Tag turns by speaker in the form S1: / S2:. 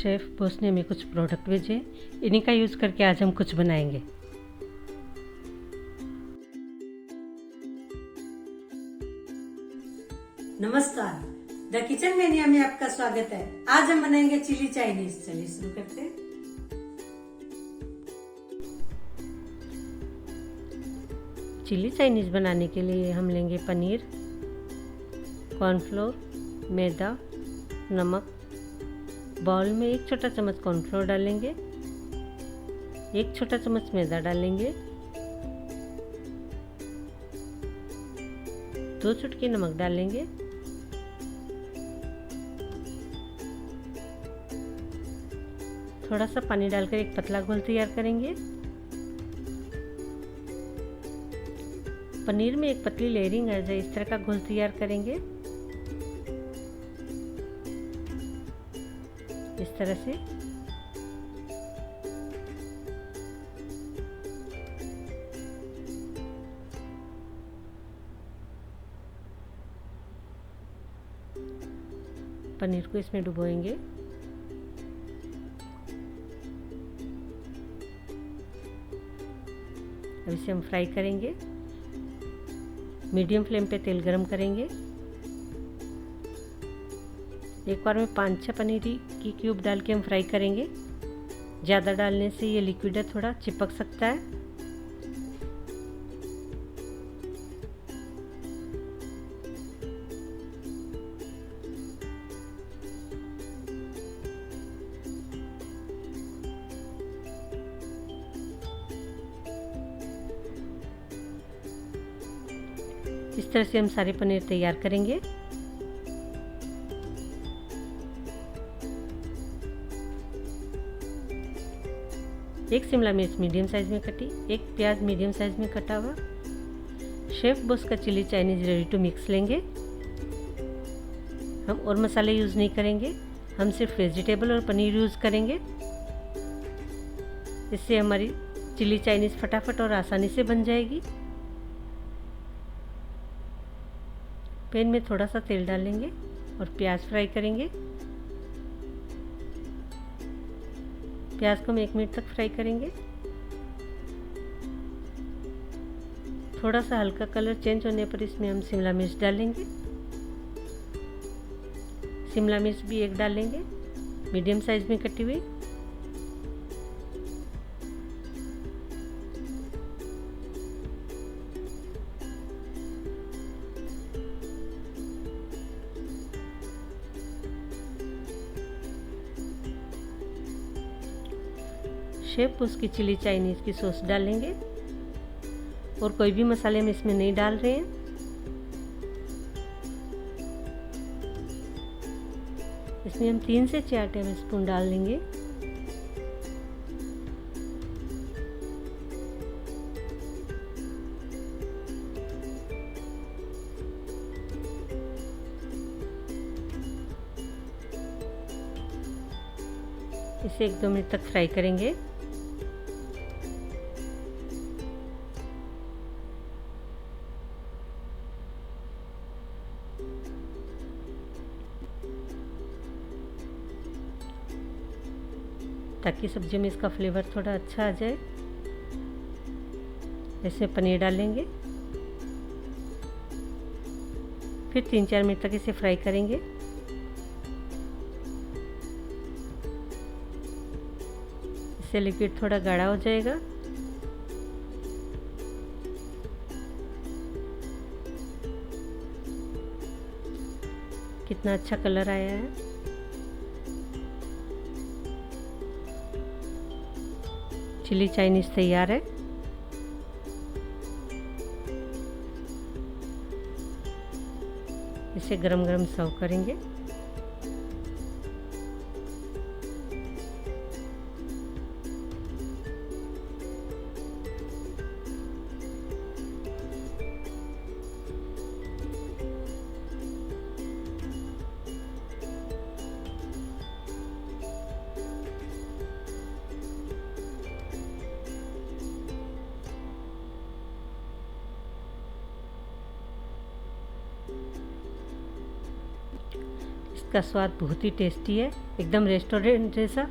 S1: Chef boss ने हमें कुछ प्रोडक्ट भेजे, इन्हीं का यूज़ करके आज हम कुछ बनाएंगे।
S2: नमस्कार, द किचन मेनिया में आपका स्वागत है। आज हम बनाएंगे चिली चाइनीज। चलिए शुरू करते हैं।
S1: चिली चाइनीज़ बनाने के लिए हम लेंगे पनीर, कॉर्नफ्लोर, मैदा, नमक। बाउल में 1 छोटा चम्मच कॉर्नफ्लोर डालेंगे, 1 छोटा चम्मच मैदा डालेंगे, 2 चुटकी नमक डालेंगे, थोड़ा सा पानी डालकर एक पतला घोल तैयार करेंगे। पनीर में एक पतली लेयरिंग आ जाए इस तरह का घोल तैयार करेंगे। इस तरह से पनीर को इसमें डुबोएंगे। अब इसे हम फ्राई करेंगे। मीडियम फ्लेम पे तेल गरम करेंगे। एक बार में 5-6 पनीर की क्यूब डाल के हम फ्राई करेंगे। ज़्यादा डालने से ये लिक्विड है, थोड़ा चिपक सकता है। इस तरह से हम सारे पनीर तैयार करेंगे। एक शिमला मिर्च मीडियम साइज में कटी, एक प्याज मीडियम साइज में कटा हुआ। शेफ बॉस का chilli Chinese ready to mix लेंगे। हम और मसाले यूज़ नहीं करेंगे, हम सिर्फ वेजिटेबल और पनीर यूज़ करेंगे। इससे हमारी चिली चाइनीज फटाफट और आसानी से बन जाएगी। पैन में थोड़ा सा तेल डालेंगे और प्याज फ्राई करेंगे। प्याज को हम 1 मिनट तक फ्राई करेंगे। थोड़ा सा हल्का कलर चेंज होने पर इसमें हम शिमला मिर्च डालेंगे। शिमला मिर्च भी 1 डालेंगे, मीडियम साइज में कटी हुई। शेफ उसकी चिली चाइनीज़ की सॉस डालेंगे और कोई भी मसाले हम इसमें नहीं डाल रहे हैं। इसमें हम 3 से 4 टेबल स्पून डाल देंगे। इसे 1-2 मिनट तक फ्राई करेंगे। ताकि सब्जी में इसका फ्लेवर थोड़ा अच्छा आ जाए। इसमें पनीर डालेंगे, फिर 3-4 मिनट तक इसे फ्राई करेंगे। इससे लिक्विड थोड़ा गाढ़ा हो जाएगा। कितना अच्छा कलर आया है। चिली चाइनीज़ तैयार है। इसे गरम गरम सर्व करेंगे। इसका स्वाद बहुत ही टेस्टी है, एकदम रेस्टोरेंट जैसा।